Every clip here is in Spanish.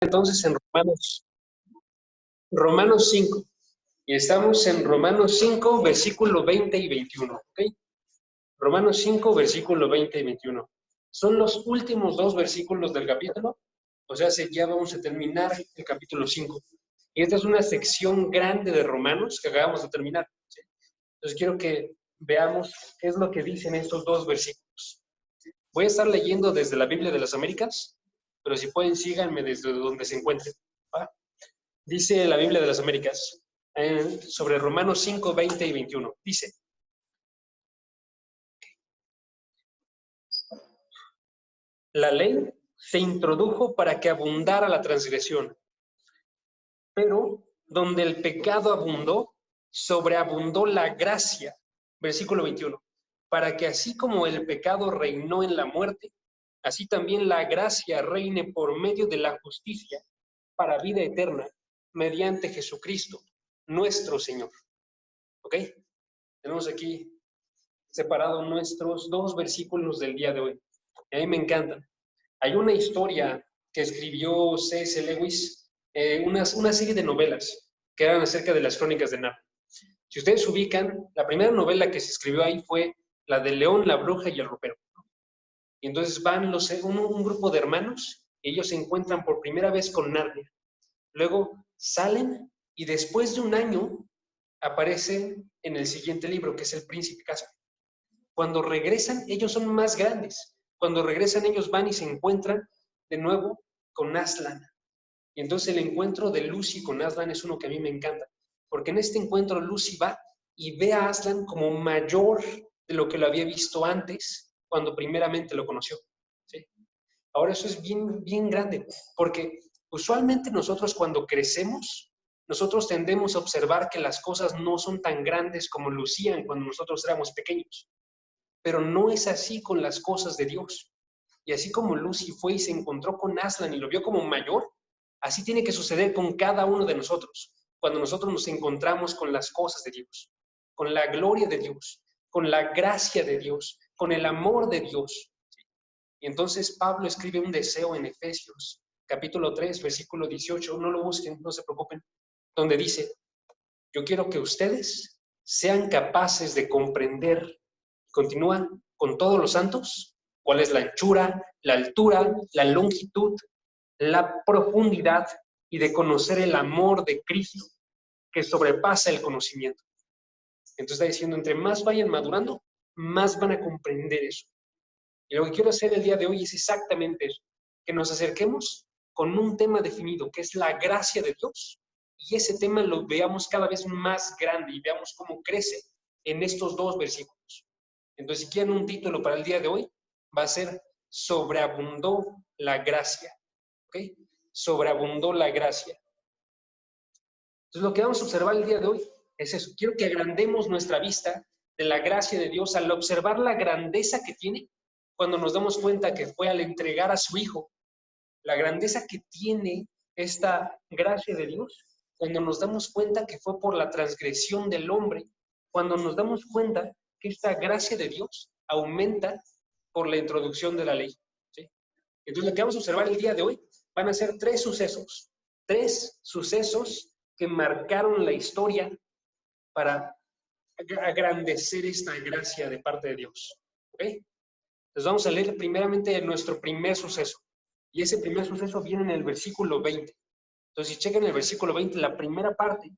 Entonces en Romanos 5. Y estamos en Romanos 5, versículo 20 y 21. ¿Ok? Romanos 5, versículo 20 y 21. Son los últimos dos versículos del capítulo. O sea, ya vamos a terminar el capítulo 5. Y esta es una sección grande de Romanos que acabamos de terminar. ¿Sí? Entonces quiero que veamos qué es lo que dicen estos dos versículos. Voy a estar leyendo desde la Biblia de las Américas, pero si pueden síganme desde donde se encuentren. ¿Va? Dice la Biblia de las Américas sobre Romanos 5, 20 y 21. Dice: la ley se introdujo para que abundara la transgresión, pero donde el pecado abundó, sobreabundó la gracia. Versículo 21. Para que así como el pecado reinó en la muerte, así también la gracia reine por medio de la justicia para vida eterna, mediante Jesucristo, nuestro Señor. ¿Ok? Tenemos aquí separados nuestros dos versículos del día de hoy. A mí me encantan. Hay una historia que escribió C.S. Lewis, una serie de novelas que eran acerca de las crónicas de Narnia. Si ustedes ubican, la primera novela que se escribió ahí fue la de León, la bruja y el ropero. Y entonces van un grupo de hermanos y ellos se encuentran por primera vez con Narnia. Luego salen y después de un año aparecen en el siguiente libro, que es El Príncipe Caspian. Cuando regresan, ellos son más grandes. Cuando regresan, ellos van y se encuentran de nuevo con Aslan. Y entonces el encuentro de Lucy con Aslan es uno que a mí me encanta, porque en este encuentro Lucy va y ve a Aslan como mayor de lo que lo había visto antes, cuando primeramente lo conoció. ¿Sí? Ahora eso es bien, bien grande, porque usualmente nosotros cuando crecemos, nosotros tendemos a observar que las cosas no son tan grandes como lucían cuando nosotros éramos pequeños. Pero no es así con las cosas de Dios. Y así como Lucy fue y se encontró con Aslan y lo vio como mayor, así tiene que suceder con cada uno de nosotros, cuando nosotros nos encontramos con las cosas de Dios, con la gloria de Dios, con la gracia de Dios, con el amor de Dios. Y entonces Pablo escribe un deseo en Efesios, capítulo 3, versículo 18, no lo busquen, no se preocupen, donde dice: yo quiero que ustedes sean capaces de comprender, continúa, con todos los santos, cuál es la anchura, la altura, la longitud, la profundidad, y de conocer el amor de Cristo que sobrepasa el conocimiento. Entonces está diciendo, entre más vayan madurando, más van a comprender eso. Y lo que quiero hacer el día de hoy es exactamente eso, que nos acerquemos con un tema definido, que es la gracia de Dios, y ese tema lo veamos cada vez más grande y veamos cómo crece en estos dos versículos. Entonces, si quieren un título para el día de hoy, va a ser Sobreabundó la gracia. ¿Ok? Sobreabundó la gracia. Entonces, lo que vamos a observar el día de hoy es eso. Quiero que agrandemos nuestra vista de la gracia de Dios al observar la grandeza que tiene cuando nos damos cuenta que fue al entregar a su Hijo. La grandeza que tiene esta gracia de Dios cuando nos damos cuenta que fue por la transgresión del hombre, cuando nos damos cuenta que esta gracia de Dios aumenta por la introducción de la ley. ¿Sí? Entonces, lo que vamos a observar el día de hoy van a ser tres sucesos que marcaron la historia para agrandecer esta gracia de parte de Dios. ¿Ok? Entonces vamos a leer primeramente nuestro primer suceso. Y ese primer suceso viene en el versículo 20. Entonces, si chequen el versículo 20, la primera parte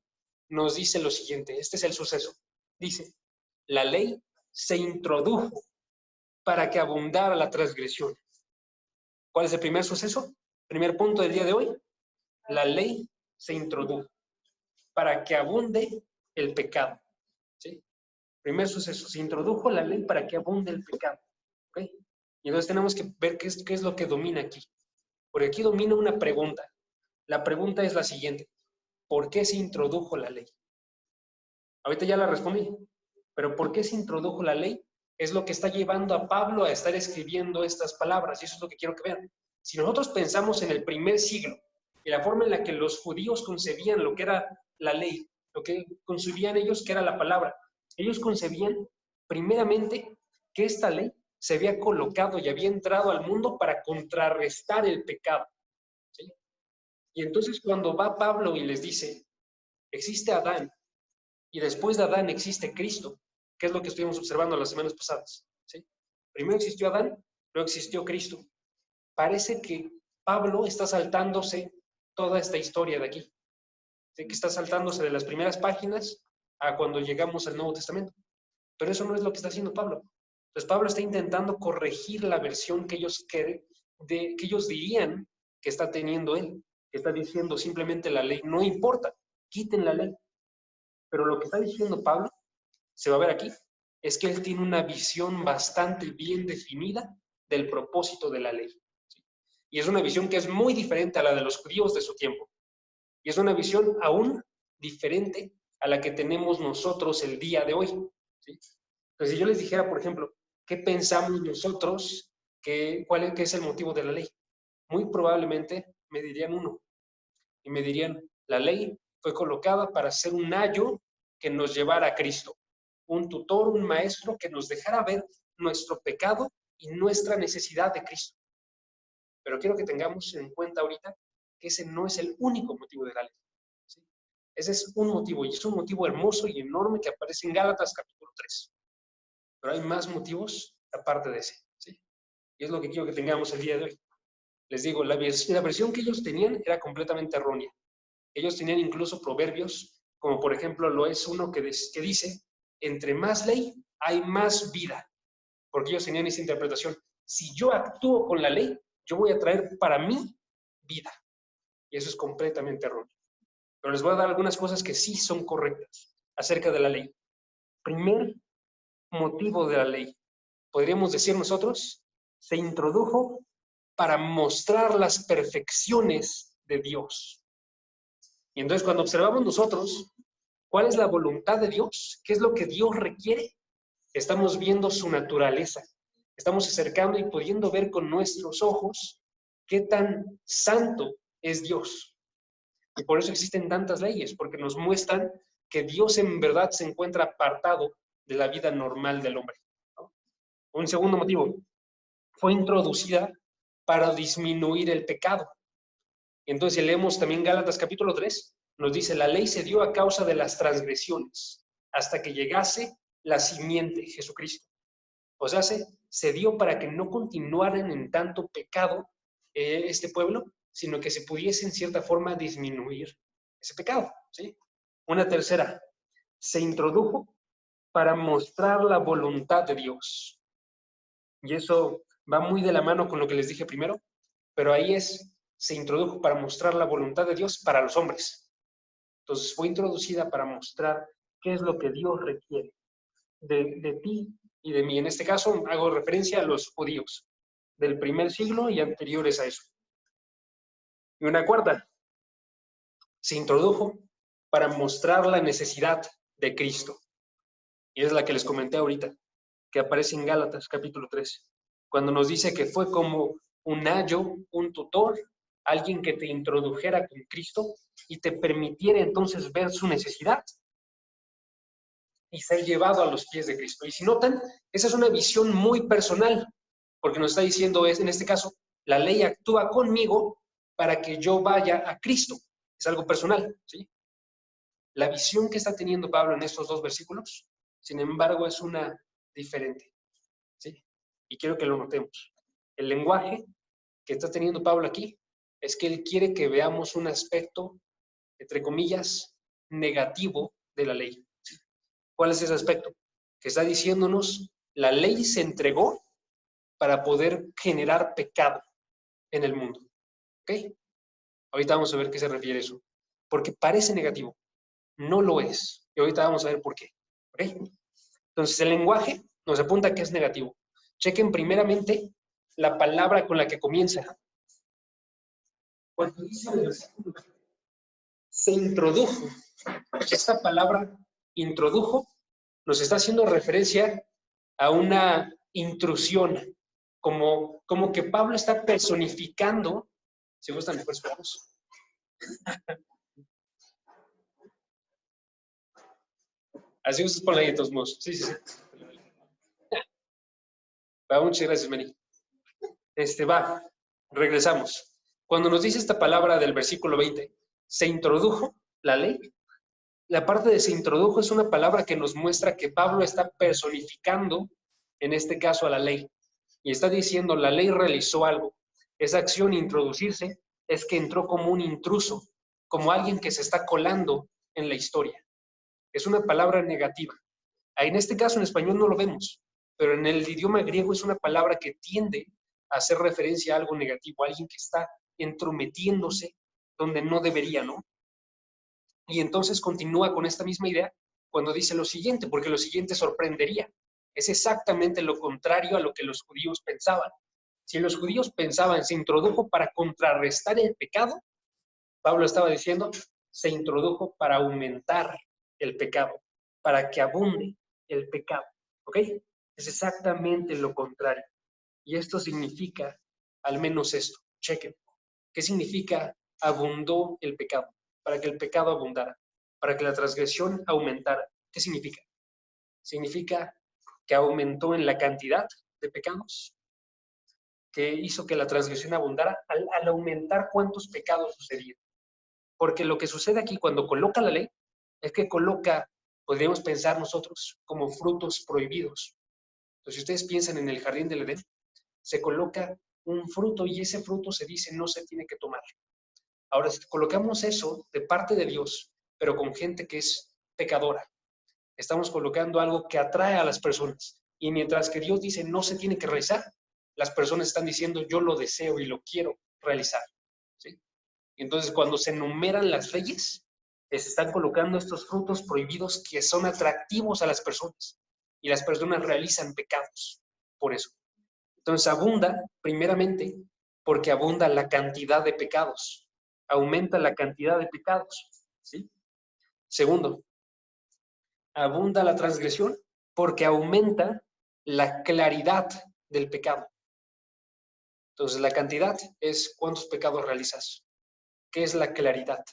nos dice lo siguiente. Este es el suceso. Dice: la ley se introdujo para que abundara la transgresión. ¿Cuál es el primer suceso? Primer punto del día de hoy. La ley se introdujo para que abunde el pecado. ¿Sí? Primer suceso. Se introdujo la ley para que abunde el pecado. ¿Ok? Y entonces tenemos que ver qué es lo que domina aquí. Porque aquí domina una pregunta. La pregunta es la siguiente: ¿por qué se introdujo la ley? Ahorita ya la respondí, pero ¿por qué se introdujo la ley? Es lo que está llevando a Pablo a estar escribiendo estas palabras, y eso es lo que quiero que vean. Si nosotros pensamos en el primer siglo y la forma en la que los judíos concebían lo que era la ley, lo que concebían ellos que era la palabra, ellos concebían primeramente que esta ley se había colocado y había entrado al mundo para contrarrestar el pecado. ¿Sí? Y entonces cuando va Pablo y les dice, existe Adán, y después de Adán existe Cristo, que es lo que estuvimos observando las semanas pasadas, ¿sí? Primero existió Adán, luego existió Cristo. Parece que Pablo está saltándose toda esta historia de aquí, ¿sí? Que está saltándose de las primeras páginas a cuando llegamos al Nuevo Testamento. Pero eso no es lo que está haciendo Pablo. Entonces Pablo está intentando corregir la versión que ellos dirían que está teniendo él, que está diciendo simplemente la ley no importa, quiten la ley. Pero lo que está diciendo Pablo, se va a ver aquí, es que él tiene una visión bastante bien definida del propósito de la ley. ¿Sí? Y es una visión que es muy diferente a la de los judíos de su tiempo. Y es una visión aún diferente a la que tenemos nosotros el día de hoy. ¿Sí? Entonces, si yo les dijera, por ejemplo, ¿qué pensamos nosotros? ¿Cuál es el motivo de la ley? Muy probablemente me dirían uno. Y me dirían, la ley fue colocada para ser un ayo que nos llevara a Cristo. Un tutor, un maestro que nos dejara ver nuestro pecado y nuestra necesidad de Cristo. Pero quiero que tengamos en cuenta ahorita que ese no es el único motivo de la ley. ¿Sí? Ese es un motivo, y es un motivo hermoso y enorme que aparece en Gálatas capítulo 3. Pero hay más motivos aparte de ese. ¿Sí? Y es lo que quiero que tengamos el día de hoy. Les digo, la versión que ellos tenían era completamente errónea. Ellos tenían incluso proverbios, como por ejemplo lo es uno que dice, entre más ley hay más vida. Porque ellos tenían esa interpretación. Si yo actúo con la ley, yo voy a traer para mí vida. Y eso es completamente erróneo. Pero les voy a dar algunas cosas que sí son correctas acerca de la ley. Primer motivo de la ley, podríamos decir nosotros, se introdujo para mostrar las perfecciones de Dios. Y entonces cuando observamos nosotros cuál es la voluntad de Dios, qué es lo que Dios requiere, estamos viendo su naturaleza. Estamos acercando y pudiendo ver con nuestros ojos qué tan santo es Dios. Y por eso existen tantas leyes, porque nos muestran que Dios en verdad se encuentra apartado de la vida normal del hombre. ¿No? Un segundo motivo, fue introducida para disminuir el pecado. Entonces, si leemos también Gálatas capítulo 3, nos dice, la ley se dio a causa de las transgresiones, hasta que llegase la simiente, Jesucristo. O sea, se dio para que no continuaran en tanto pecado este pueblo, sino que se pudiese en cierta forma disminuir ese pecado. ¿Sí? Una tercera, se introdujo para mostrar la voluntad de Dios. Y eso va muy de la mano con lo que les dije primero, pero ahí se introdujo para mostrar la voluntad de Dios para los hombres. Entonces fue introducida para mostrar qué es lo que Dios requiere de ti y de mí. En este caso hago referencia a los judíos del primer siglo y anteriores a eso. Y una cuarta, se introdujo para mostrar la necesidad de Cristo. Y es la que les comenté ahorita, que aparece en Gálatas capítulo 3, cuando nos dice que fue como un ayo, un tutor, alguien que te introdujera con Cristo y te permitiera entonces ver su necesidad y ser llevado a los pies de Cristo. Y si notan, esa es una visión muy personal, porque nos está diciendo, en este caso, la ley actúa conmigo para que yo vaya a Cristo. Es algo personal, ¿sí? La visión que está teniendo Pablo en estos dos versículos, sin embargo, es una diferente, ¿sí? Y quiero que lo notemos. El lenguaje que está teniendo Pablo aquí es que él quiere que veamos un aspecto, entre comillas, negativo de la ley. ¿Cuál es ese aspecto? Que está diciéndonos, la ley se entregó para poder generar pecado en el mundo. ¿Ok? Ahorita vamos a ver qué se refiere eso. Porque parece negativo. No lo es. Y ahorita vamos a ver por qué. ¿Ok? Entonces, el lenguaje nos apunta que es negativo. Chequen primeramente la palabra con la que comienza. Cuando dice el versículo, se introdujo. Esta palabra introdujo nos está haciendo referencia a una intrusión, como que Pablo está personificando, si gustan, pues vamos. Así gustas por ahí de todos modos. Sí, sí, sí. Va, muchas gracias, Mary. Regresamos. Cuando nos dice esta palabra del versículo 20, se introdujo la ley. La parte de se introdujo es una palabra que nos muestra que Pablo está personificando, en este caso, a la ley. Y está diciendo, la ley realizó algo. Esa acción, introducirse, es que entró como un intruso, como alguien que se está colando en la historia. Es una palabra negativa. En este caso, en español no lo vemos, pero en el idioma griego es una palabra que tiende a hacer referencia a algo negativo, a alguien que está entrometiéndose donde no debería, ¿no? Y entonces continúa con esta misma idea cuando dice lo siguiente, porque lo siguiente sorprendería. Es exactamente lo contrario a lo que los judíos pensaban. Si los judíos pensaban, se introdujo para contrarrestar el pecado, Pablo estaba diciendo, se introdujo para aumentar el pecado, para que abunde el pecado. ¿Ok? Es exactamente lo contrario. Y esto significa, al menos esto, chequen. ¿Qué significa abundó el pecado? Para que el pecado abundara, para que la transgresión aumentara. ¿Qué significa? Significa que aumentó en la cantidad de pecados, que hizo que la transgresión abundara al aumentar cuántos pecados sucedían. Porque lo que sucede aquí cuando coloca la ley es que coloca, podríamos pensar nosotros, como frutos prohibidos. Entonces, si ustedes piensan en el jardín del Edén, se coloca un fruto y ese fruto se dice no se tiene que tomar. Ahora, si colocamos eso de parte de Dios, pero con gente que es pecadora, estamos colocando algo que atrae a las personas. Y mientras que Dios dice no se tiene que realizar, las personas están diciendo yo lo deseo y lo quiero realizar. ¿Sí? Entonces, cuando se enumeran las leyes, se están colocando estos frutos prohibidos que son atractivos a las personas. Y las personas realizan pecados por eso. Entonces, abunda, primeramente, porque abunda la cantidad de pecados. Aumenta la cantidad de pecados. ¿Sí? Segundo, abunda la transgresión porque aumenta la claridad del pecado. Entonces, la cantidad es cuántos pecados realizas. ¿Qué es la claridad?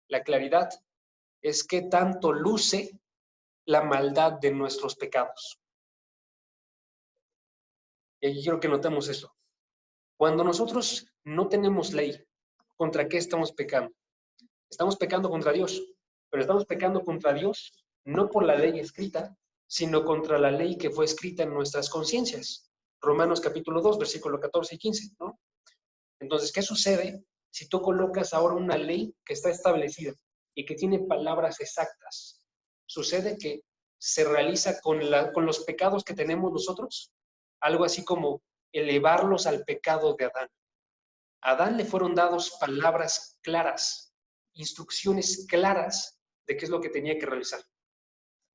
La claridad es qué tanto luce la maldad de nuestros pecados. Y aquí quiero que notemos esto. Cuando nosotros no tenemos ley, ¿contra qué estamos pecando? Estamos pecando contra Dios, pero estamos pecando contra Dios no por la ley escrita, sino contra la ley que fue escrita en nuestras conciencias. Romanos capítulo 2, versículo 14 y 15, ¿no? Entonces, ¿qué sucede si tú colocas ahora una ley que está establecida y que tiene palabras exactas? Sucede que se realiza con los pecados que tenemos nosotros, algo así como elevarlos al pecado de Adán. A Adán le fueron dados palabras claras, instrucciones claras de qué es lo que tenía que realizar.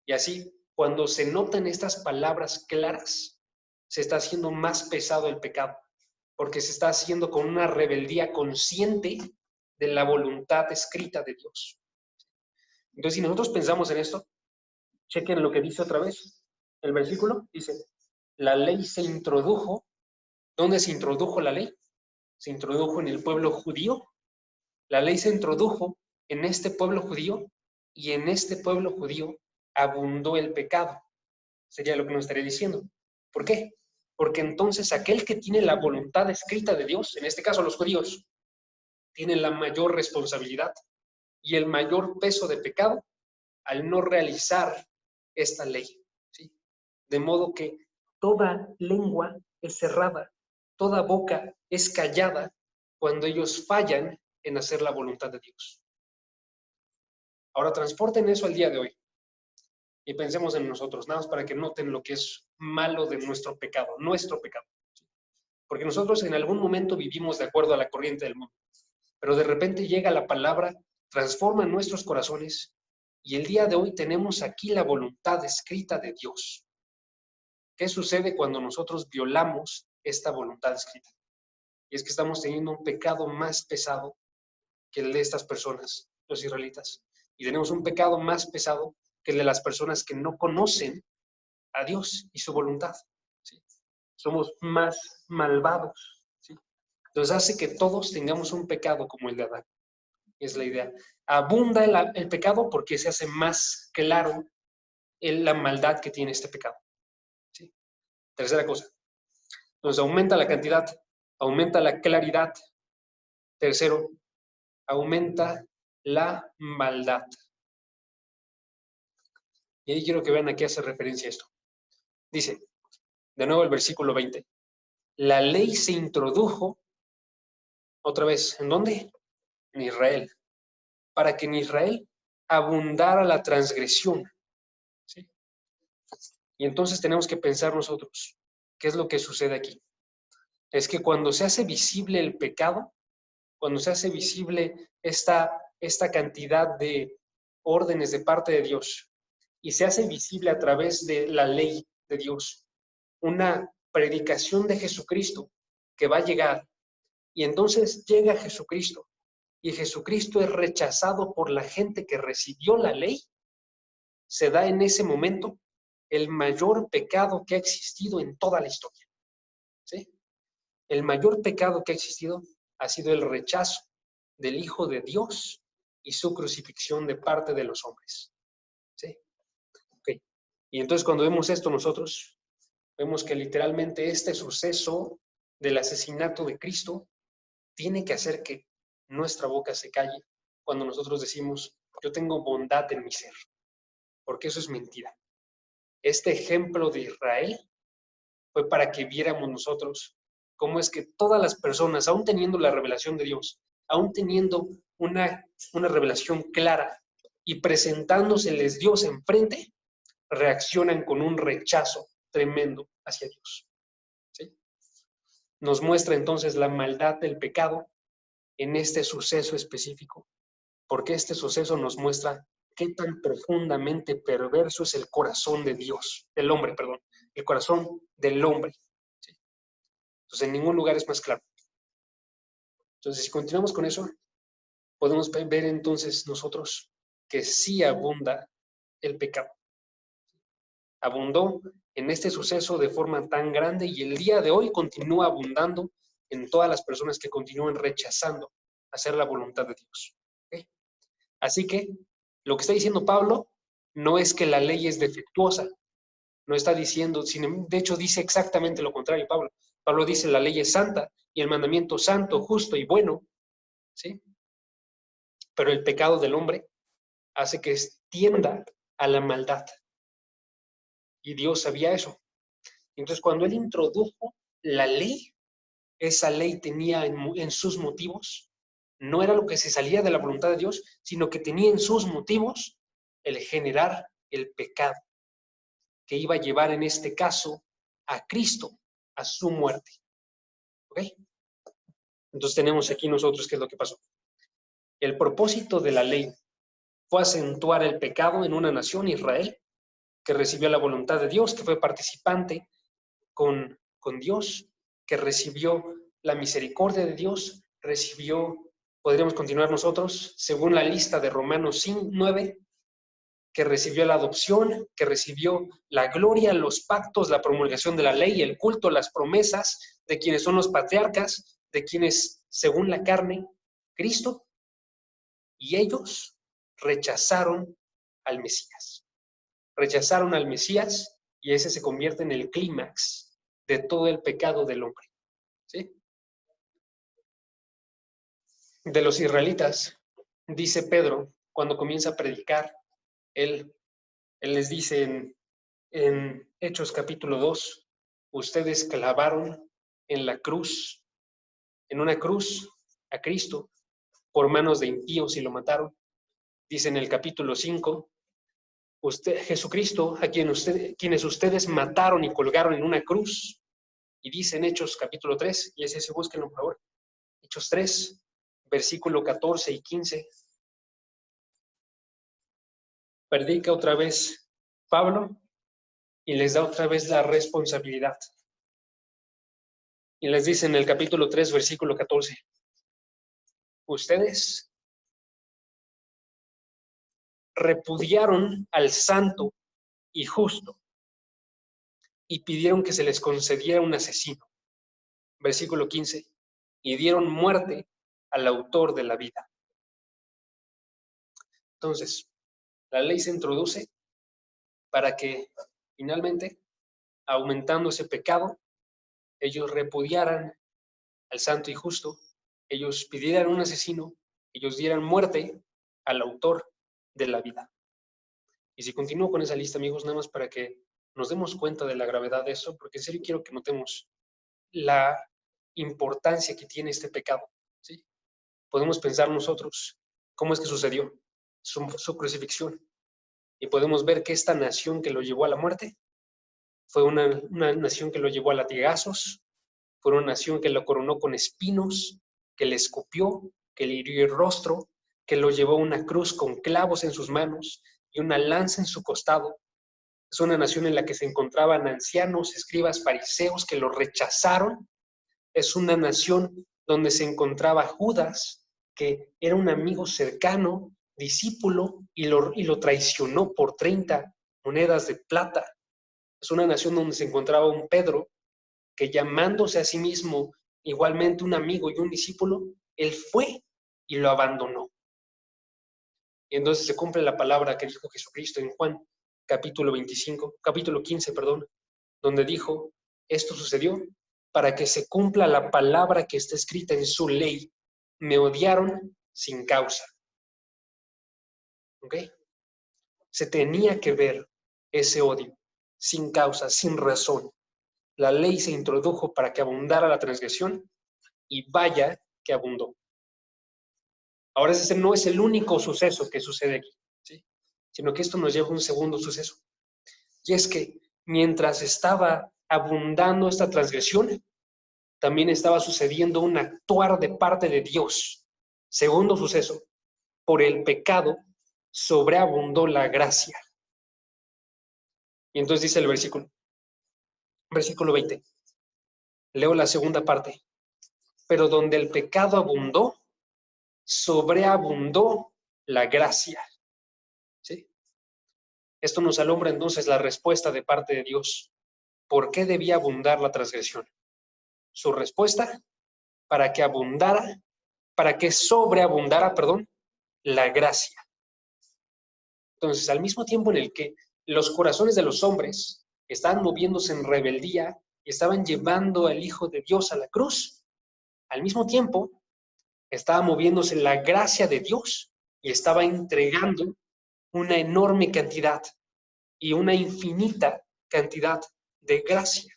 Y así, cuando se notan estas palabras claras, se está haciendo más pesado el pecado, porque se está haciendo con una rebeldía consciente de la voluntad escrita de Dios. Entonces, si nosotros pensamos en esto, chequen lo que dice otra vez. El versículo dice, la ley se introdujo. ¿Dónde se introdujo la ley? Se introdujo en el pueblo judío. La ley se introdujo en este pueblo judío y en este pueblo judío abundó el pecado. Sería lo que nos estaría diciendo. ¿Por qué? Porque entonces aquel que tiene la voluntad escrita de Dios, en este caso los judíos, tienen la mayor responsabilidad y el mayor peso de pecado al no realizar esta ley. ¿Sí? De modo que toda lengua es cerrada, toda boca es callada cuando ellos fallan en hacer la voluntad de Dios. Ahora transporten eso al día de hoy y pensemos en nosotros, nada más para que noten lo que es malo de nuestro pecado. Porque nosotros en algún momento vivimos de acuerdo a la corriente del mundo, pero de repente llega la palabra, transforma nuestros corazones y el día de hoy tenemos aquí la voluntad escrita de Dios. ¿Qué sucede cuando nosotros violamos esta voluntad escrita? Y es que estamos teniendo un pecado más pesado que el de estas personas, los israelitas. Y tenemos un pecado más pesado que el de las personas que no conocen a Dios y su voluntad. ¿Sí? Somos más malvados. ¿Sí? Entonces hace que todos tengamos un pecado como el de Adán. Es la idea. Abunda el pecado porque se hace más claro la maldad que tiene este pecado. ¿Sí? Tercera cosa. Entonces aumenta la cantidad, aumenta la claridad Tercero, aumenta la maldad. Y ahí quiero que vean a qué hace referencia esto. Dice, de nuevo el versículo 20. La ley se introdujo, otra vez, ¿en dónde? En Israel. Para que en Israel abundara la transgresión. ¿Sí? Y entonces tenemos que pensar nosotros, ¿qué es lo que sucede aquí? Es que cuando se hace visible el pecado, cuando se hace visible esta cantidad de órdenes de parte de Dios, y se hace visible a través de la ley de Dios, una predicación de Jesucristo que va a llegar, y entonces llega Jesucristo, y Jesucristo es rechazado por la gente que recibió la ley, se da en ese momento el mayor pecado que ha existido en toda la historia. ¿Sí? El mayor pecado que ha existido ha sido el rechazo del Hijo de Dios y su crucifixión de parte de los hombres. ¿Sí? Okay. Y entonces cuando vemos esto nosotros, vemos que literalmente este suceso del asesinato de Cristo tiene que hacer que nuestra boca se calle cuando nosotros decimos, yo tengo bondad en mi ser, porque eso es mentira. Este ejemplo de Israel fue para que viéramos nosotros cómo es que todas las personas, aún teniendo la revelación de Dios, aún teniendo una revelación clara y presentándoseles Dios enfrente, reaccionan con un rechazo tremendo hacia Dios. ¿Sí? Nos muestra entonces la maldad del pecado en este suceso específico, porque este suceso nos muestra qué tan profundamente perverso es el corazón de Dios, del hombre, perdón, el corazón del hombre. ¿Sí? Entonces, en ningún lugar es más claro. Entonces, si continuamos con eso, podemos ver entonces nosotros que sí abunda el pecado. Abundó en este suceso de forma tan grande y el día de hoy continúa abundando en todas las personas que continúan rechazando hacer la voluntad de Dios. ¿Okay? Así que lo que está diciendo Pablo no es que la ley es defectuosa, no está diciendo, de hecho dice exactamente lo contrario Pablo. Pablo dice la ley es santa y el mandamiento santo, justo y bueno, ¿sí? Pero el pecado del hombre hace que tienda a la maldad. Y Dios sabía eso. Entonces, cuando Él introdujo la ley, esa ley tenía en sus motivos, no era lo que se salía de la voluntad de Dios, sino que tenía en sus motivos el generar el pecado, que iba a llevar en este caso a Cristo, a su muerte. ¿Ok? Entonces tenemos aquí nosotros qué es lo que pasó. El propósito de la ley fue acentuar el pecado en una nación, Israel, que recibió la voluntad de Dios, que fue participante con Dios, que recibió la misericordia de Dios, recibió, podríamos continuar nosotros, según la lista de Romanos 9, que recibió la adopción, que recibió la gloria, los pactos, la promulgación de la ley, el culto, las promesas de quienes son los patriarcas, de quienes, según la carne, Cristo, y ellos rechazaron al Mesías. Rechazaron al Mesías y ese se convierte en el clímax de todo el pecado del hombre. ¿Sí? De los israelitas, dice Pedro, cuando comienza a predicar, él les dice en Hechos capítulo 2, ustedes clavaron en la cruz, en una cruz, a Cristo, por manos de impíos y lo mataron. Dice en el capítulo 5, Jesucristo, a quienes ustedes mataron y colgaron en una cruz. Y dice en Hechos capítulo 3, y ese búsquenlo por favor, Hechos 3, versículo 14 y 15. Predica otra vez Pablo y les da otra vez la responsabilidad. Y les dice en el capítulo 3, versículo 14, ustedes repudiaron al santo y justo y pidieron que se les concediera un asesino. Versículo 15, y dieron muerte al autor de la vida. Entonces, la ley se introduce para que finalmente, aumentando ese pecado, ellos repudiaran al santo y justo ellos pidieran un asesino, ellos dieran muerte al autor de la vida. Y si continúo con esa lista, amigos, nada más para que nos demos cuenta de la gravedad de eso, porque en serio quiero que notemos la importancia que tiene este pecado, ¿sí? Podemos pensar nosotros cómo es que sucedió su crucifixión, y podemos ver que esta nación que lo llevó a la muerte fue una nación que lo llevó a latigazos, fue una nación que lo coronó con espinos, que le escupió, que le hirió el rostro, que lo llevó a una cruz con clavos en sus manos y una lanza en su costado. Es una nación en la que se encontraban ancianos, escribas, fariseos que lo rechazaron. Es una nación donde se encontraba Judas, que era un amigo cercano, discípulo, y lo traicionó por 30 monedas de plata. Es una nación donde se encontraba un Pedro, que llamándose a sí mismo igualmente un amigo y un discípulo, él fue y lo abandonó. Y entonces se cumple la palabra que dijo Jesucristo en Juan, capítulo 15, donde dijo, esto sucedió para que se cumpla la palabra que está escrita en su ley. Me odiaron sin causa. ¿Ok? Se tenía que ver ese odio sin causa, sin razón. La ley se introdujo para que abundara la transgresión y vaya que abundó. Ahora ese no es el único suceso que sucede aquí, ¿sí? Sino que esto nos lleva a un segundo suceso. Y es que mientras estaba abundando esta transgresión, también estaba sucediendo un actuar de parte de Dios. Segundo suceso, por el pecado sobreabundó la gracia. Y entonces dice el versículo 20. Leo la segunda parte. Pero donde el pecado abundó, sobreabundó la gracia. ¿Sí? Esto nos alumbra entonces la respuesta de parte de Dios. ¿Por qué debía abundar la transgresión? Su respuesta, para que abundara, para que sobreabundara, la gracia. Entonces, al mismo tiempo en el que los corazones de los hombres estaban moviéndose en rebeldía y estaban llevando al Hijo de Dios a la cruz, al mismo tiempo estaba moviéndose la gracia de Dios y estaba entregando una enorme cantidad y una infinita cantidad de gracia,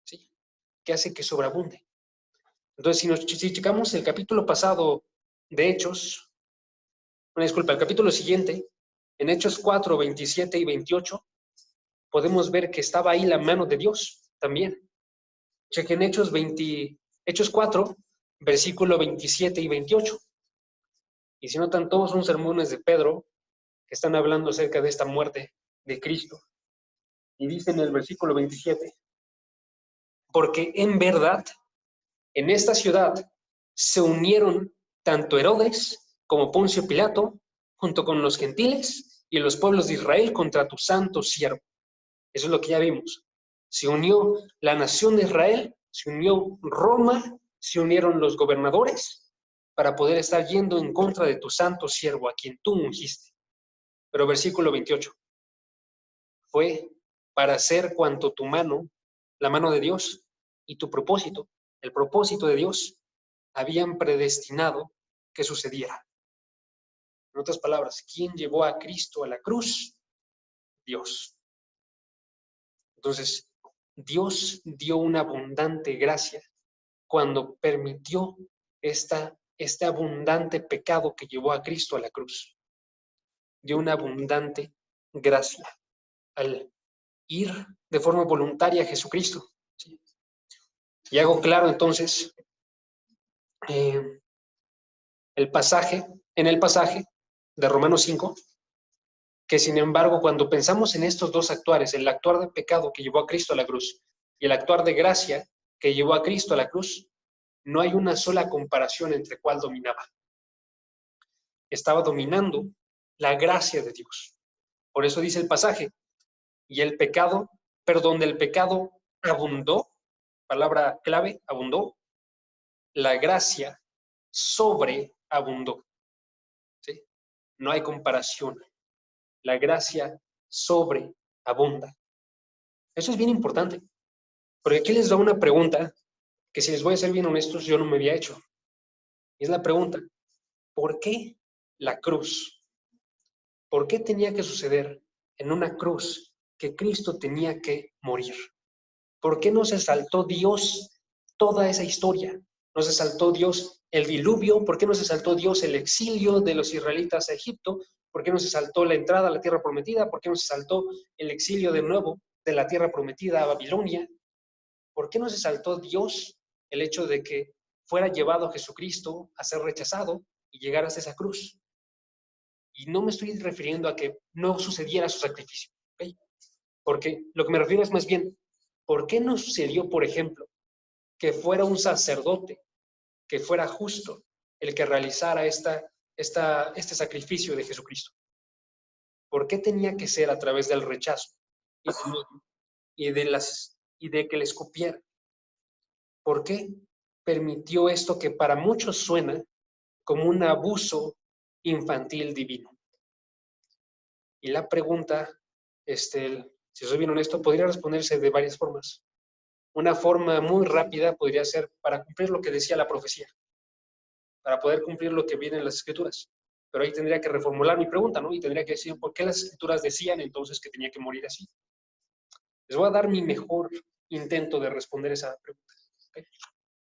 ¿sí? Que hace que sobreabunde. Entonces, si checamos el capítulo pasado de Hechos, el capítulo siguiente, en Hechos 4, 27 y 28, podemos ver que estaba ahí la mano de Dios también. Chequen Hechos 4, versículo 27 y 28. Y si notan, todos son sermones de Pedro que están hablando acerca de esta muerte de Cristo. Y dice en el versículo 27, porque en verdad, en esta ciudad se unieron tanto Herodes como Poncio Pilato, junto con los gentiles y los pueblos de Israel contra tu santo siervo. Eso es lo que ya vimos. Se unió la nación de Israel, se unió Roma, se unieron los gobernadores para poder estar yendo en contra de tu santo siervo, a quien tú ungiste. Pero versículo 28, fue para hacer cuanto tu mano, la mano de Dios, y tu propósito, el propósito de Dios, habían predestinado que sucediera. En otras palabras, ¿quién llevó a Cristo a la cruz? Dios. Entonces, Dios dio una abundante gracia cuando permitió este abundante pecado que llevó a Cristo a la cruz. Dio una abundante gracia al ir de forma voluntaria a Jesucristo. ¿Sí? Y hago claro entonces en el pasaje de Romanos 5, que sin embargo cuando pensamos en estos dos actuares, el actuar de pecado que llevó a Cristo a la cruz y el actuar de gracia que llevó a Cristo a la cruz, no hay una sola comparación entre cuál dominaba. Estaba dominando la gracia de Dios. Por eso dice el pasaje, y el pecado, perdón, del pecado abundó, palabra clave, abundó, la gracia sobreabundó. ¿Sí? No hay comparación. La gracia sobreabunda. Eso es bien importante. Porque aquí les da una pregunta que, si les voy a ser bien honestos, yo no me había hecho. Y es la pregunta, ¿por qué la cruz? ¿Por qué tenía que suceder en una cruz que Cristo tenía que morir? ¿Por qué no se saltó Dios toda esa historia? ¿No se saltó Dios el diluvio? ¿Por qué no se saltó Dios el exilio de los israelitas a Egipto? ¿Por qué no se saltó la entrada a la tierra prometida? ¿Por qué no se saltó el exilio de nuevo de la tierra prometida a Babilonia? ¿Por qué no se saltó Dios el hecho de que fuera llevado Jesucristo a ser rechazado y llegar hasta esa cruz? Y no me estoy refiriendo a que no sucediera su sacrificio, ¿ok? Porque lo que me refiero es más bien, ¿por qué no sucedió, por ejemplo, que fuera un sacerdote, que fuera justo, el que realizara este sacrificio de Jesucristo? ¿Por qué tenía que ser a través del rechazo y de que le escupiera? ¿Por qué permitió esto que para muchos suena como un abuso infantil divino? Y la pregunta, si soy bien honesto, podría responderse de varias formas. Una forma muy rápida podría ser para cumplir lo que decía la profecía, para poder cumplir lo que viene en las escrituras. Pero ahí tendría que reformular mi pregunta, ¿no? Y tendría que decir por qué las escrituras decían entonces que tenía que morir así. Les voy a dar mi mejor intento de responder esa pregunta, ¿okay?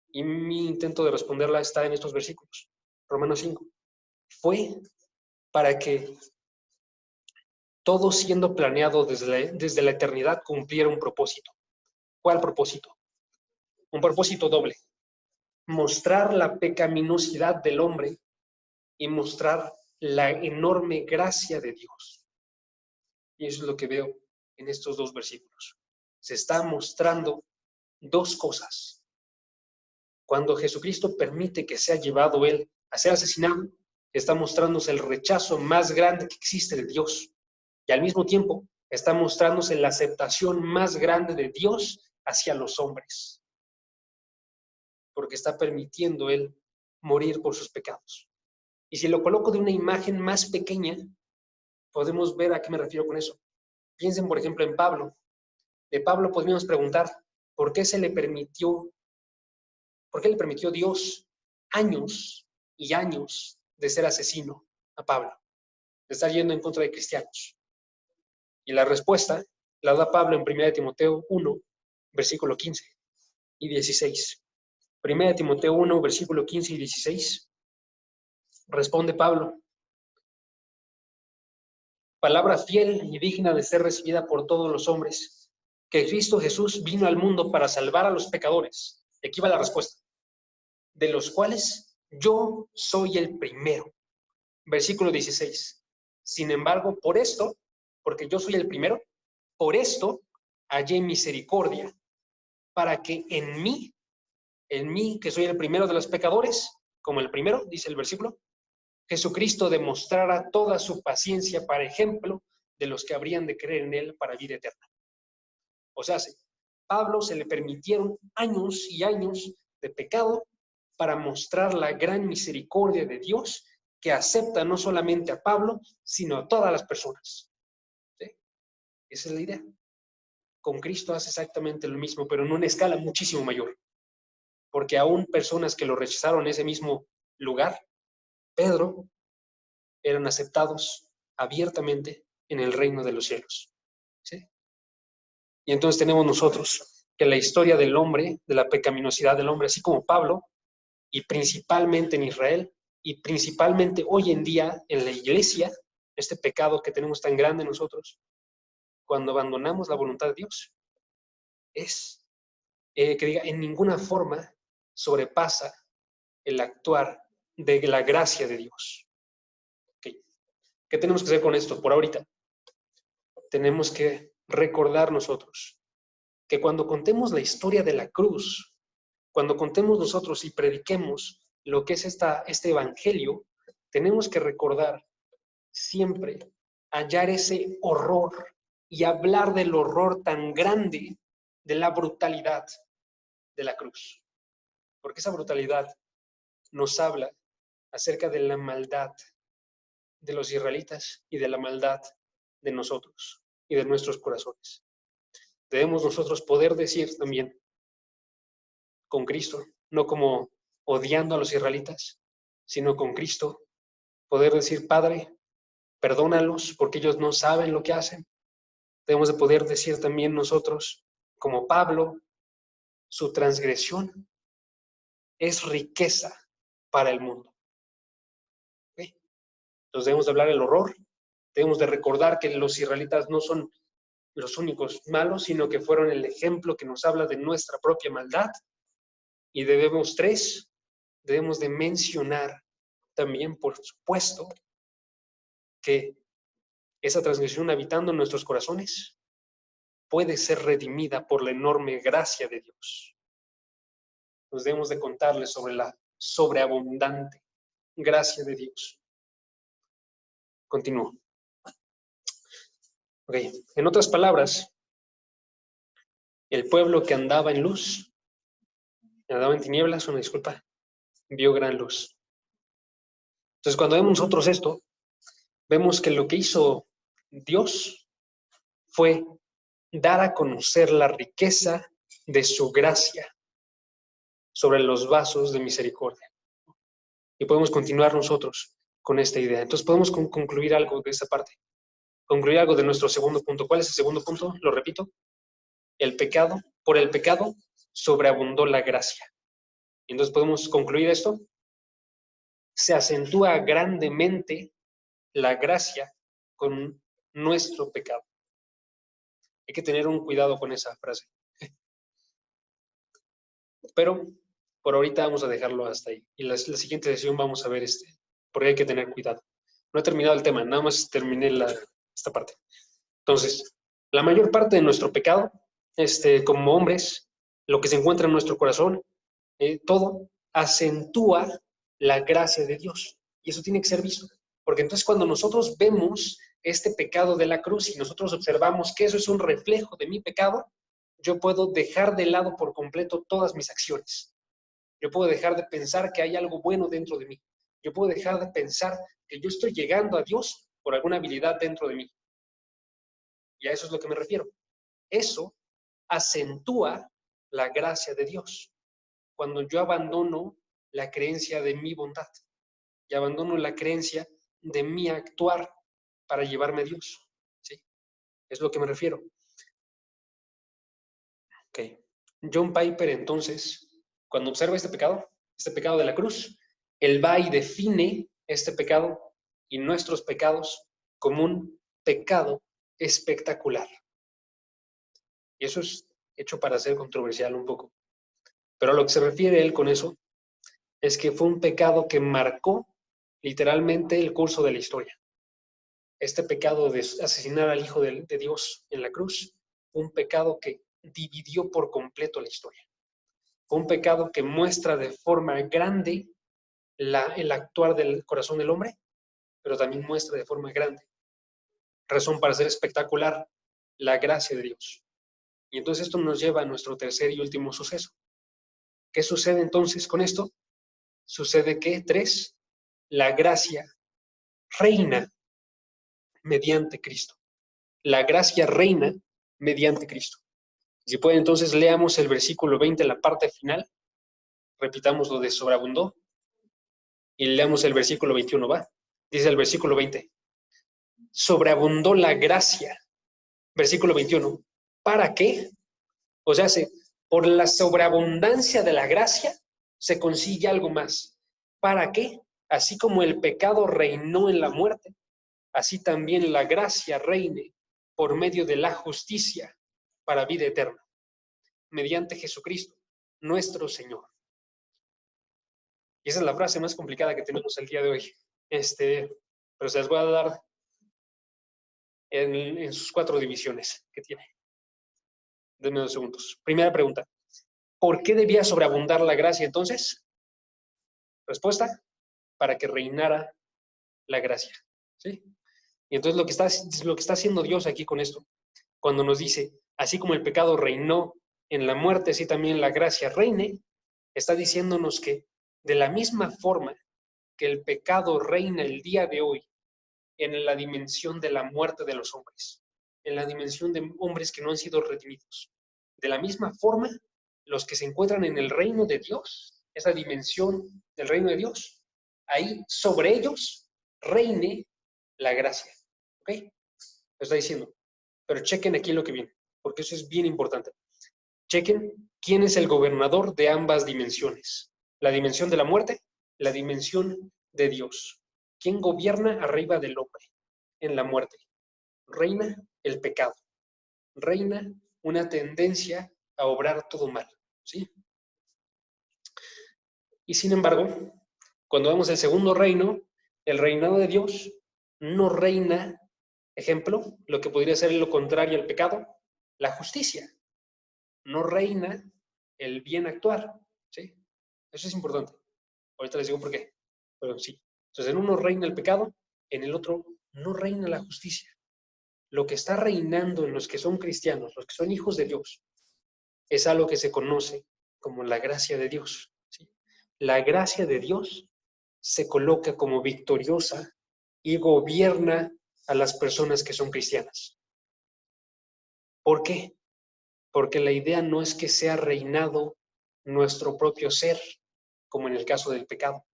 Y mi intento de responderla está en estos versículos. Romanos 5. Fue para que todo siendo planeado desde la eternidad cumpliera un propósito. ¿Cuál propósito? Un propósito doble. Mostrar la pecaminosidad del hombre y mostrar la enorme gracia de Dios. Y eso es lo que veo en estos dos versículos. Se está mostrando dos cosas. Cuando Jesucristo permite que sea llevado él a ser asesinado, está mostrándose el rechazo más grande que existe de Dios. Y al mismo tiempo está mostrándose la aceptación más grande de Dios hacia los hombres. Porque está permitiendo él morir por sus pecados. Y si lo coloco de una imagen más pequeña, podemos ver a qué me refiero con eso. Piensen, por ejemplo, en Pablo. De Pablo podríamos preguntar, ¿por qué le permitió Dios años y años de ser asesino a Pablo, de estar yendo en contra de cristianos? Y la respuesta la da Pablo en 1 Timoteo 1, versículo 15 y 16. 1 Timoteo 1, versículo 15 y 16. Responde Pablo: palabra fiel y digna de ser recibida por todos los hombres, que Cristo Jesús vino al mundo para salvar a los pecadores. Y aquí va la respuesta: de los cuales yo soy el primero. Versículo 16. Sin embargo, por esto, porque yo soy el primero, por esto hallé misericordia, para que en mí, que soy el primero de los pecadores, como el primero, dice el versículo, Jesucristo demostrara toda su paciencia para ejemplo de los que habrían de creer en él para vida eterna. O sea, Pablo se le permitieron años y años de pecado para mostrar la gran misericordia de Dios que acepta no solamente a Pablo, sino a todas las personas. ¿Sí? Esa es la idea. Con Cristo hace exactamente lo mismo, pero en una escala muchísimo mayor. Porque aún personas que lo rechazaron en ese mismo lugar, Pedro, eran aceptados abiertamente en el reino de los cielos. ¿Sí? Y entonces tenemos nosotros que la historia del hombre, de la pecaminosidad del hombre, así como Pablo, y principalmente en Israel, y principalmente hoy en día en la iglesia, este pecado que tenemos tan grande nosotros, cuando abandonamos la voluntad de Dios, es que diga, en ninguna forma sobrepasa el actuar de la gracia de Dios. ¿Okay? ¿Qué tenemos que hacer con esto por ahorita? Tenemos que recordar nosotros que cuando contemos la historia de la cruz, cuando contemos nosotros y prediquemos lo que es este evangelio, tenemos que recordar siempre, hallar ese horror y hablar del horror tan grande de la brutalidad de la cruz. Porque esa brutalidad nos habla acerca de la maldad de los israelitas y de la maldad de nosotros y de nuestros corazones. Debemos nosotros poder decir también con Cristo, no como odiando a los israelitas, sino con Cristo. Poder decir, Padre, perdónalos porque ellos no saben lo que hacen. Debemos de poder decir también nosotros, como Pablo, su transgresión es riqueza para el mundo. ¿Okay? Entonces debemos de hablar del horror, debemos de recordar que los israelitas no son los únicos malos, sino que fueron el ejemplo que nos habla de nuestra propia maldad. Y debemos de mencionar también, por supuesto, que esa transgresión habitando en nuestros corazones puede ser redimida por la enorme gracia de Dios. Nos debemos de contarles sobre la sobreabundante gracia de Dios. Continúo. Okay. En otras palabras, el pueblo que andaba en luz, andaba en tinieblas, una disculpa, vio gran luz. Entonces, cuando vemos nosotros esto, vemos que lo que hizo Dios fue dar a conocer la riqueza de su gracia sobre los vasos de misericordia. Y podemos continuar nosotros con esta idea. Entonces podemos concluir algo de esta parte. Concluir algo de nuestro segundo punto. ¿Cuál es el segundo punto? Lo repito. El pecado, por el pecado sobreabundó la gracia. Y entonces podemos concluir esto. Se acentúa grandemente la gracia con nuestro pecado. Hay que tener un cuidado con esa frase. Pero por ahorita vamos a dejarlo hasta ahí. Y la siguiente sesión vamos a ver porque hay que tener cuidado. No he terminado el tema, nada más terminé esta parte. Entonces, la mayor parte de nuestro pecado, como hombres, lo que se encuentra en nuestro corazón, todo acentúa la gracia de Dios. Y eso tiene que ser visto. Porque entonces cuando nosotros vemos este pecado de la cruz y nosotros observamos que eso es un reflejo de mi pecado, yo puedo dejar de lado por completo todas mis acciones. Yo puedo dejar de pensar que hay algo bueno dentro de mí. Yo puedo dejar de pensar que yo estoy llegando a Dios por alguna habilidad dentro de mí. Y a eso es lo que me refiero. Eso acentúa la gracia de Dios. Cuando yo abandono la creencia de mi bondad y abandono la creencia de mi actuar para llevarme a Dios. ¿Sí? Es lo que me refiero. Okay. John Piper, entonces, cuando observa este pecado de la cruz, él va y define este pecado y nuestros pecados como un pecado espectacular. Y eso es hecho para ser controversial un poco. Pero a lo que se refiere él con eso es que fue un pecado que marcó literalmente el curso de la historia. Este pecado de asesinar al Hijo de Dios en la cruz fue un pecado que dividió por completo la historia. Fue un pecado que muestra de forma grande el actuar del corazón del hombre, pero también muestra de forma grande, razón para ser espectacular, la gracia de Dios. Y entonces esto nos lleva a nuestro tercer y último suceso. ¿Qué sucede entonces con esto? Sucede que 3, la gracia reina mediante Cristo. La gracia reina mediante Cristo. Si puede, entonces leamos el versículo 20, la parte final. Repitamos lo de sobreabundó. Y leamos el versículo 21, ¿va? Dice el versículo 20. Sobreabundó la gracia. Versículo 21. ¿Para qué? O sea, por la sobreabundancia de la gracia se consigue algo más. ¿Para qué? Así como el pecado reinó en la muerte, así también la gracia reine por medio de la justicia para vida eterna, mediante Jesucristo, nuestro Señor. Y esa es la frase más complicada que tenemos el día de hoy. Pero se las voy a dar en sus 4 divisiones que tiene. Denme 2 segundos. Primera pregunta. ¿Por qué debía sobreabundar la gracia entonces? Respuesta, para que reinara la gracia. ¿Sí? Y entonces lo que está haciendo Dios aquí con esto, cuando nos dice, así como el pecado reinó en la muerte, así también la gracia reine, está diciéndonos que de la misma forma que el pecado reina el día de hoy en la dimensión de la muerte de los hombres, en la dimensión de hombres que no han sido redimidos. De la misma forma, los que se encuentran en el reino de Dios, esa dimensión del reino de Dios, ahí sobre ellos reine la gracia. ¿Ok? Lo está diciendo. Pero chequen aquí lo que viene, porque eso es bien importante. Chequen quién es el gobernador de ambas dimensiones. La dimensión de la muerte, la dimensión de Dios. ¿Quién gobierna arriba del hombre en la muerte? Reina el pecado. Reina una tendencia a obrar todo mal. ¿Sí? Y sin embargo, cuando vemos el segundo reino, el reinado de Dios no reina, ejemplo, lo que podría ser lo contrario al pecado, la justicia. No reina el bien actuar. ¿Sí? Eso es importante. Ahorita les digo por qué. Pero sí. Entonces, en uno reina el pecado, en el otro no reina la justicia. Lo que está reinando en los que son cristianos, los que son hijos de Dios, es algo que se conoce como la gracia de Dios. ¿Sí? La gracia de Dios se coloca como victoriosa y gobierna a las personas que son cristianas. ¿Por qué? Porque la idea no es que sea reinado nuestro propio ser, como en el caso del pecado.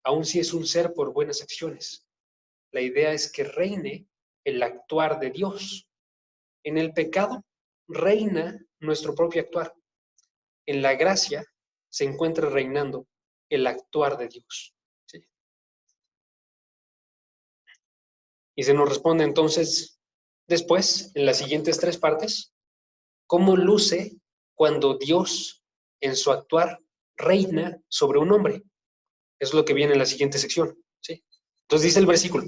Aun si es un ser por buenas acciones. La idea es que reine el actuar de Dios. En el pecado reina nuestro propio actuar. En la gracia se encuentra reinando el actuar de Dios. ¿Sí? Y se nos responde entonces después, en las siguientes tres partes, cómo luce cuando Dios en su actuar reina sobre un hombre. Es lo que viene en la siguiente sección. ¿Sí? Entonces dice el versículo,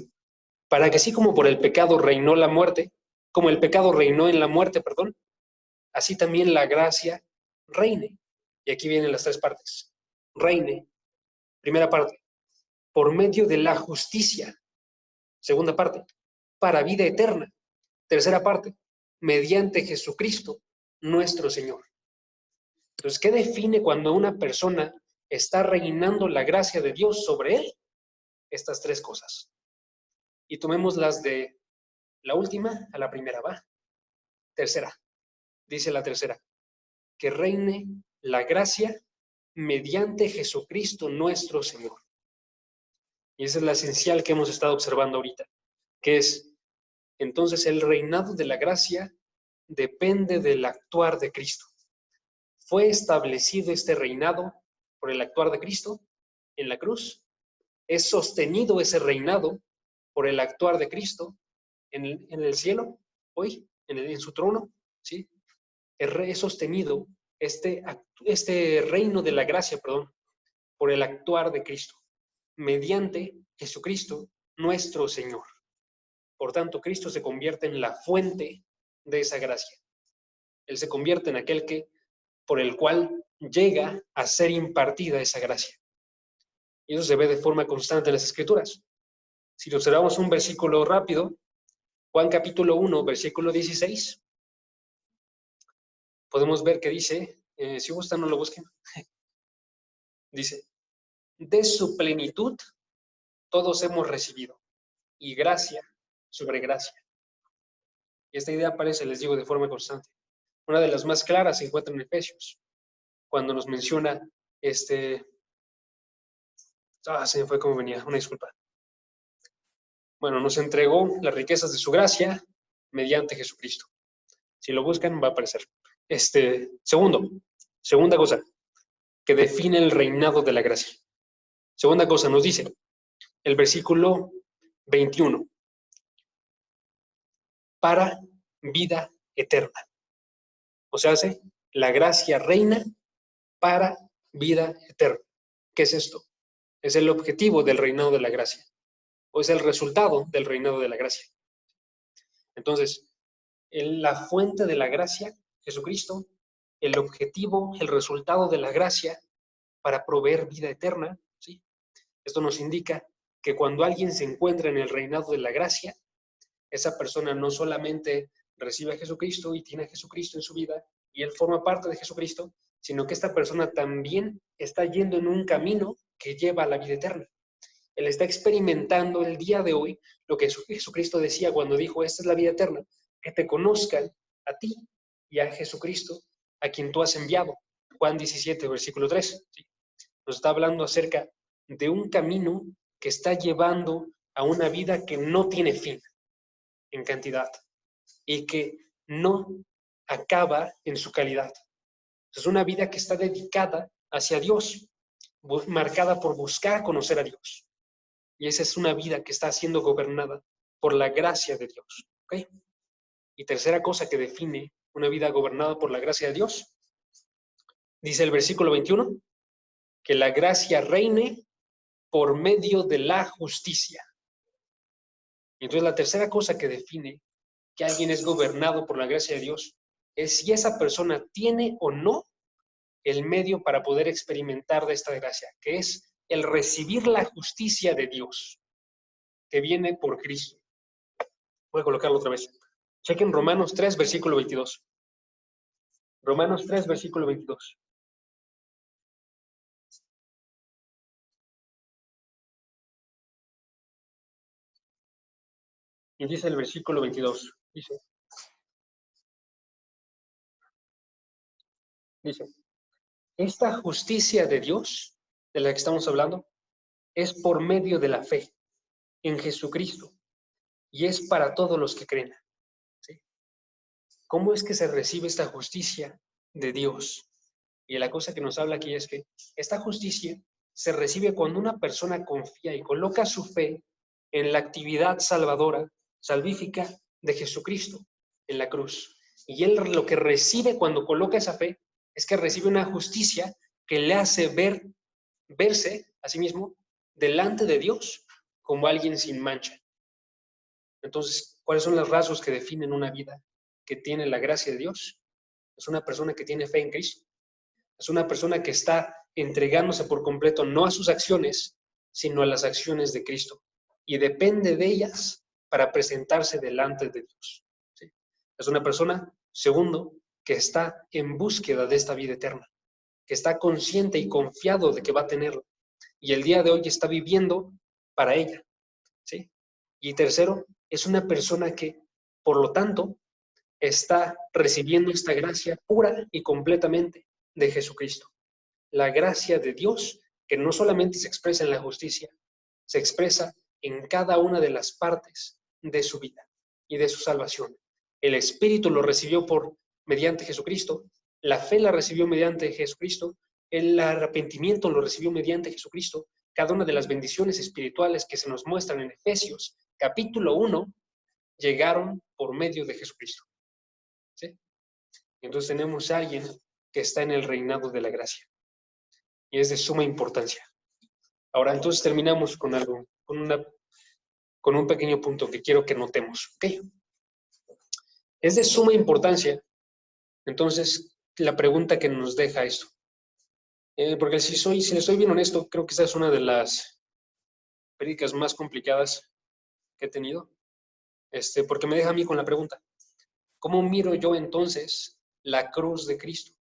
para que así como por el pecado reinó la muerte, como el pecado reinó en la muerte, perdón, así también la gracia reine. Y aquí vienen las tres partes. Reine, primera parte, por medio de la justicia. Segunda parte, para vida eterna. Tercera parte, mediante Jesucristo, nuestro Señor. Entonces, ¿qué define cuando una persona está reinando la gracia de Dios sobre él? Estas tres cosas. Y tomemos las de la última a la primera, ¿va? Tercera, dice la tercera, que reine la gracia mediante Jesucristo nuestro Señor. Y esa es la esencial que hemos estado observando ahorita, que es, entonces, el reinado de la gracia depende del actuar de Cristo. Fue establecido este reinado por el actuar de Cristo en la cruz. Es sostenido ese reinado por el actuar de Cristo en el cielo, hoy, en su trono, ¿sí? Es sostenido este reino de la gracia, perdón, por el actuar de Cristo, mediante Jesucristo, nuestro Señor. Por tanto, Cristo se convierte en la fuente de esa gracia. Él se convierte en aquel por el cual llega a ser impartida esa gracia. Y eso se ve de forma constante en las Escrituras. Si observamos un versículo rápido, Juan capítulo 1, versículo 16, podemos ver que dice, si gustan no lo busquen, dice, de su plenitud todos hemos recibido, y gracia sobre gracia. Y esta idea aparece, les digo, de forma constante. Una de las más claras se encuentra en Efesios, cuando nos menciona se me fue como venía, una disculpa. Bueno, nos entregó las riquezas de su gracia mediante Jesucristo. Si lo buscan, va a aparecer. Segunda cosa, que define el reinado de la gracia. Segunda cosa, nos dice el versículo 21, para vida eterna. O sea, la gracia reina para vida eterna. ¿Qué es esto? Es el objetivo del reinado de la gracia, o es el resultado del reinado de la gracia. Entonces, la fuente de la gracia, Jesucristo, el objetivo, el resultado de la gracia para proveer vida eterna, ¿sí? Esto nos indica que cuando alguien se encuentra en el reinado de la gracia, esa persona no solamente recibe a Jesucristo y tiene a Jesucristo en su vida y él forma parte de Jesucristo, sino que esta persona también está yendo en un camino que lleva a la vida eterna. Él está experimentando el día de hoy lo que Jesucristo decía cuando dijo, esta es la vida eterna, que te conozcan a ti y a Jesucristo, a quien tú has enviado. Juan 17, versículo 3. ¿Sí? Nos está hablando acerca de un camino que está llevando a una vida que no tiene fin en cantidad y que no acaba en su calidad. Es una vida que está dedicada hacia Dios, marcada por buscar conocer a Dios. Y esa es una vida que está siendo gobernada por la gracia de Dios. ¿Okay? Y tercera cosa que define una vida gobernada por la gracia de Dios, dice el versículo 21, que la gracia reine por medio de la justicia. Y entonces la tercera cosa que define que alguien es gobernado por la gracia de Dios es si esa persona tiene o no el medio para poder experimentar de esta gracia, que es el recibir la justicia de Dios, que viene por Cristo. Voy a colocarlo otra vez. Chequen Romanos 3, versículo 22. Romanos 3, versículo 22. Y dice el versículo 22. Dice, esta justicia de Dios, de la que estamos hablando, es por medio de la fe en Jesucristo y es para todos los que creen. ¿Sí? ¿Cómo es que se recibe esta justicia de Dios? Y la cosa que nos habla aquí es que esta justicia se recibe cuando una persona confía y coloca su fe en la actividad salvadora, salvífica de Jesucristo en la cruz. Y él lo que recibe cuando coloca esa fe es que recibe una justicia que le hace verse a sí mismo delante de Dios como alguien sin mancha. Entonces, ¿cuáles son los rasgos que definen una vida que tiene la gracia de Dios? Es una persona que tiene fe en Cristo. Es una persona que está entregándose por completo no a sus acciones, sino a las acciones de Cristo. Y depende de ellas para presentarse delante de Dios. ¿Sí? Es una persona, segundo, que está en búsqueda de esta vida eterna, que está consciente y confiado de que va a tenerla. Y el día de hoy está viviendo para ella. ¿Sí? Y tercero, es una persona que, por lo tanto, está recibiendo esta gracia pura y completamente de Jesucristo. La gracia de Dios, que no solamente se expresa en la justicia, se expresa en cada una de las partes de su vida y de su salvación. El Espíritu lo recibió mediante Jesucristo, la fe la recibió mediante Jesucristo, el arrepentimiento lo recibió mediante Jesucristo. Cada una de las bendiciones espirituales que se nos muestran en Efesios, capítulo 1, llegaron por medio de Jesucristo. ¿Sí? Entonces tenemos a alguien que está en el reinado de la gracia. Y es de suma importancia. Ahora, entonces terminamos con algo, con un pequeño punto que quiero que notemos. ¿Okay? Es de suma importancia, entonces, la pregunta que nos deja esto. Porque si le soy bien honesto, creo que esta es una de las prédicas más complicadas que he tenido, porque me deja a mí con la pregunta, ¿cómo miro yo entonces la cruz de Cristo?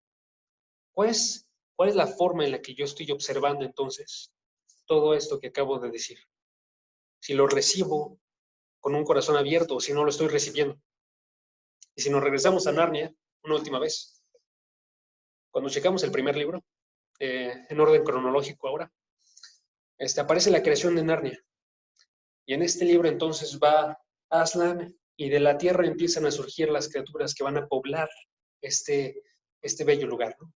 Pues, ¿cuál es la forma en la que yo estoy observando entonces todo esto que acabo de decir? Si lo recibo con un corazón abierto o si no lo estoy recibiendo. Y si nos regresamos a Narnia, una última vez, cuando checamos el primer libro, en orden cronológico ahora, aparece la creación de Narnia. Y en este libro entonces va Aslan y de la tierra empiezan a surgir las criaturas que van a poblar este bello lugar, ¿no?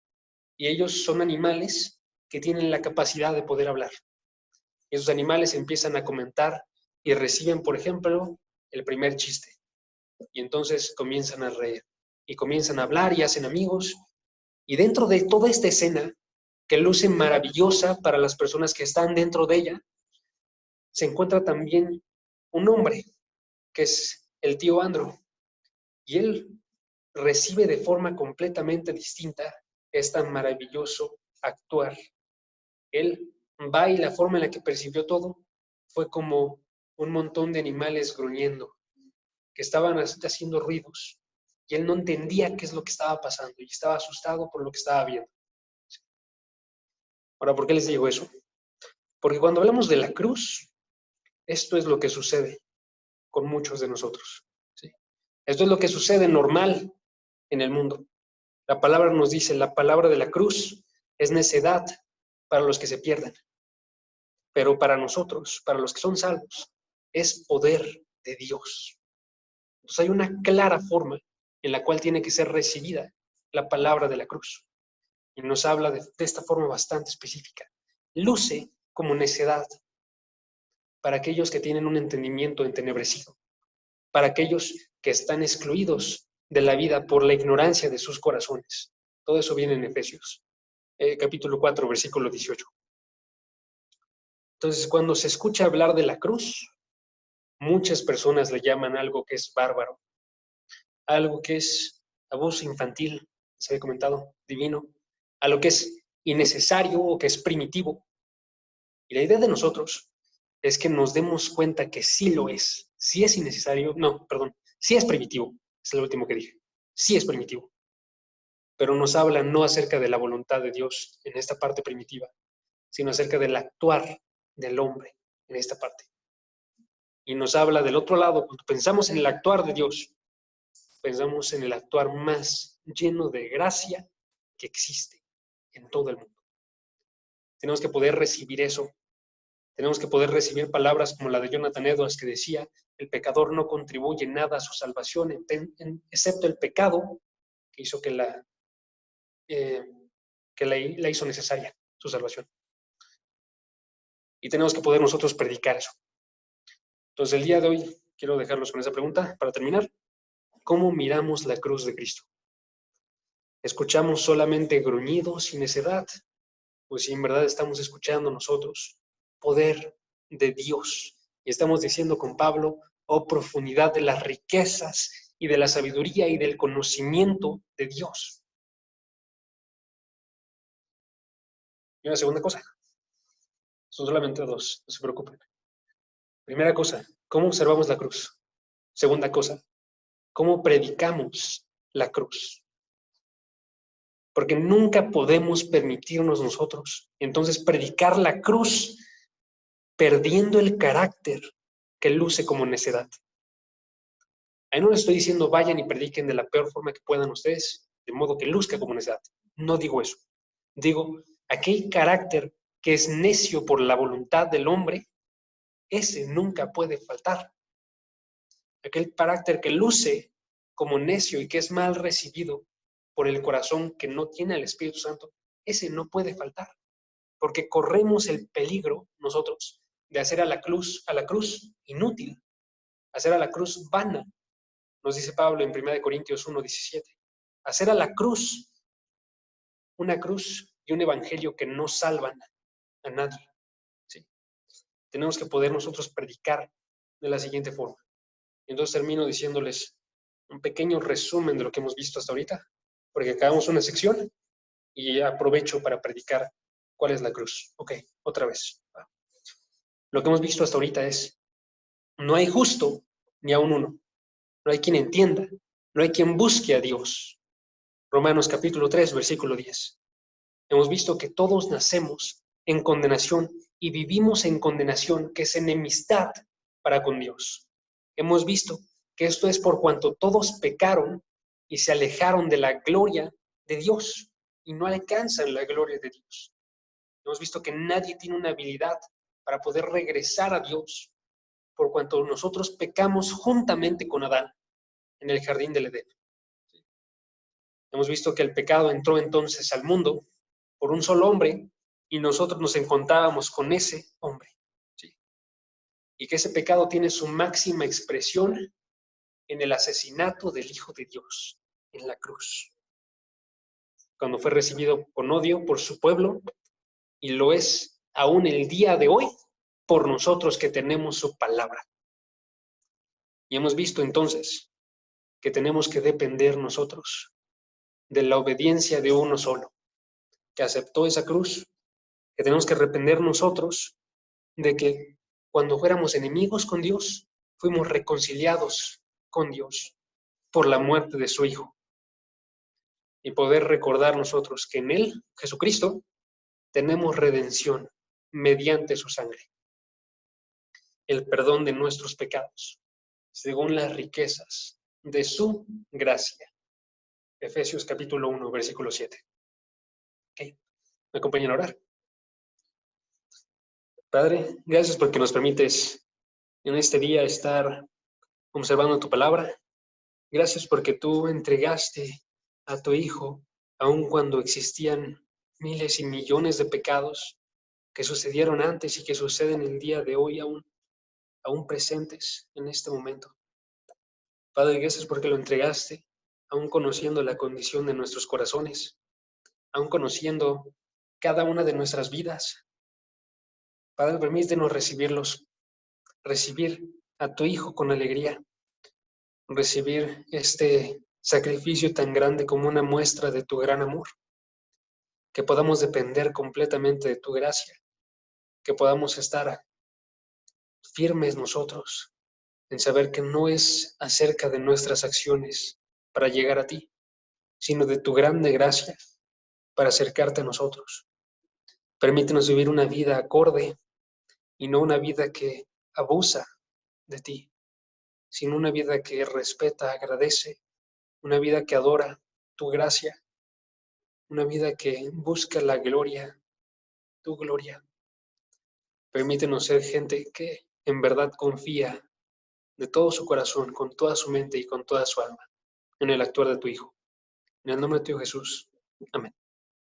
Y ellos son animales que tienen la capacidad de poder hablar. Y esos animales empiezan a comentar y reciben, por ejemplo, el primer chiste. Y entonces comienzan a reír y comienzan a hablar y hacen amigos. Y dentro de toda esta escena, que luce maravillosa para las personas que están dentro de ella, se encuentra también un hombre, que es el tío Andrew. Y él recibe de forma completamente distinta este maravilloso actuar. Él va y la forma en la que percibió todo fue como un montón de animales gruñendo, que estaban haciendo ruidos. Y él no entendía qué es lo que estaba pasando y estaba asustado por lo que estaba viendo. Ahora, ¿por qué les digo eso? Porque cuando hablamos de la cruz, esto es lo que sucede con muchos de nosotros. ¿Sí? Esto es lo que sucede normal en el mundo. La palabra nos dice, la palabra de la cruz es necedad para los que se pierden. pero para nosotros, para los que son salvos, es poder de Dios. Entonces hay una clara forma en la cual tiene que ser recibida la palabra de la cruz. Y nos habla de esta forma bastante específica. Luce como necedad para aquellos que tienen un entendimiento entenebrecido, para aquellos que están excluidos de la vida por la ignorancia de sus corazones. Todo eso viene en Efesios, capítulo 4, versículo 18. Entonces, cuando se escucha hablar de la cruz, muchas personas le llaman algo que es bárbaro, algo que es abuso infantil, se había comentado, divino, a lo que es innecesario o que es primitivo. Y la idea de nosotros es que nos demos cuenta que sí lo es, sí es innecesario, no, perdón, sí es primitivo, es lo último que dije, sí es primitivo, pero nos habla no acerca de la voluntad de Dios en esta parte primitiva, sino acerca del actuar del hombre en esta parte. Y nos habla del otro lado, cuando pensamos en el actuar de Dios, pensamos en el actuar más lleno de gracia que existe en todo el mundo. Tenemos que poder recibir eso. Tenemos que poder recibir palabras como la de Jonathan Edwards, que decía, el pecador no contribuye nada a su salvación, excepto el pecado que hizo que la hizo necesaria, su salvación. Y tenemos que poder nosotros predicar eso. Entonces, el día de hoy, quiero dejarlos con esa pregunta para terminar. ¿Cómo miramos la cruz de Cristo? ¿Escuchamos solamente gruñidos y necedad? Pues si en verdad estamos escuchando nosotros poder de Dios y estamos diciendo con Pablo, oh profundidad de las riquezas y de la sabiduría y del conocimiento de Dios. Y una segunda cosa, son solamente dos, no se preocupen. Primera cosa, ¿cómo observamos la cruz? Segunda cosa, ¿cómo predicamos la cruz? Porque nunca podemos permitirnos nosotros entonces predicar la cruz perdiendo el carácter que luce como necedad. Ahí no les estoy diciendo vayan y prediquen de la peor forma que puedan ustedes, de modo que luzca como necedad. No digo eso. Digo, aquel carácter que es necio por la voluntad del hombre, ese nunca puede faltar. Aquel carácter que luce como necio y que es mal recibido por el corazón que no tiene al Espíritu Santo, ese no puede faltar. Porque corremos el peligro nosotros de hacer a la cruz inútil, hacer a la cruz vana. Nos dice Pablo en 1 Corintios 1:17. Hacer a la cruz una cruz y un evangelio que no salvan a nadie. ¿Sí? Tenemos que poder nosotros predicar de la siguiente forma. Entonces termino diciéndoles un pequeño resumen de lo que hemos visto hasta ahorita, porque acabamos una sección y aprovecho para predicar cuál es la cruz. Ok, otra vez. Lo que hemos visto hasta ahorita es, no hay justo ni aun uno. No hay quien entienda. No hay quien busque a Dios. Romanos capítulo 3, versículo 10. Hemos visto que todos nacemos en condenación y vivimos en condenación, que es enemistad para con Dios. Hemos visto que esto es por cuanto todos pecaron y se alejaron de la gloria de Dios y no alcanzan la gloria de Dios. Hemos visto que nadie tiene una habilidad para poder regresar a Dios, por cuanto nosotros pecamos juntamente con Adán en el jardín del Edén. Hemos visto que el pecado entró entonces al mundo por un solo hombre y nosotros nos encontrábamos con ese hombre. ¿Sí? Y que ese pecado tiene su máxima expresión en el asesinato del Hijo de Dios, en la cruz. Cuando fue recibido con odio por su pueblo, y lo es aún el día de hoy por nosotros que tenemos su palabra. Y hemos visto entonces que tenemos que depender nosotros de la obediencia de uno solo, que aceptó esa cruz, que tenemos que depender nosotros de que cuando fuéramos enemigos con Dios, fuimos reconciliados con Dios por la muerte de su Hijo. Y poder recordar nosotros que en Él, Jesucristo, tenemos redención mediante su sangre, el perdón de nuestros pecados, según las riquezas de su gracia. Efesios capítulo 1, versículo 7. ¿Okay? ¿Me acompañan a orar? Padre, gracias porque nos permites en este día estar observando tu palabra. Gracias porque tú entregaste a tu Hijo, aun cuando existían miles y millones de pecados que sucedieron antes y que suceden el día de hoy aún presentes en este momento. Padre, gracias porque lo entregaste, aún conociendo la condición de nuestros corazones, aún conociendo cada una de nuestras vidas. Padre, permítenos recibir a tu Hijo con alegría, recibir este sacrificio tan grande como una muestra de tu gran amor, que podamos depender completamente de tu gracia, que podamos estar firmes nosotros en saber que no es acerca de nuestras acciones para llegar a ti, sino de tu grande gracia para acercarte a nosotros. Permítenos vivir una vida acorde y no una vida que abusa de ti, sino una vida que respeta, agradece, una vida que adora tu gracia, una vida que busca la gloria, tu gloria. Permítenos ser gente que en verdad confía de todo su corazón, con toda su mente y con toda su alma en el actuar de tu Hijo. En el nombre de tu Hijo Jesús. Amén.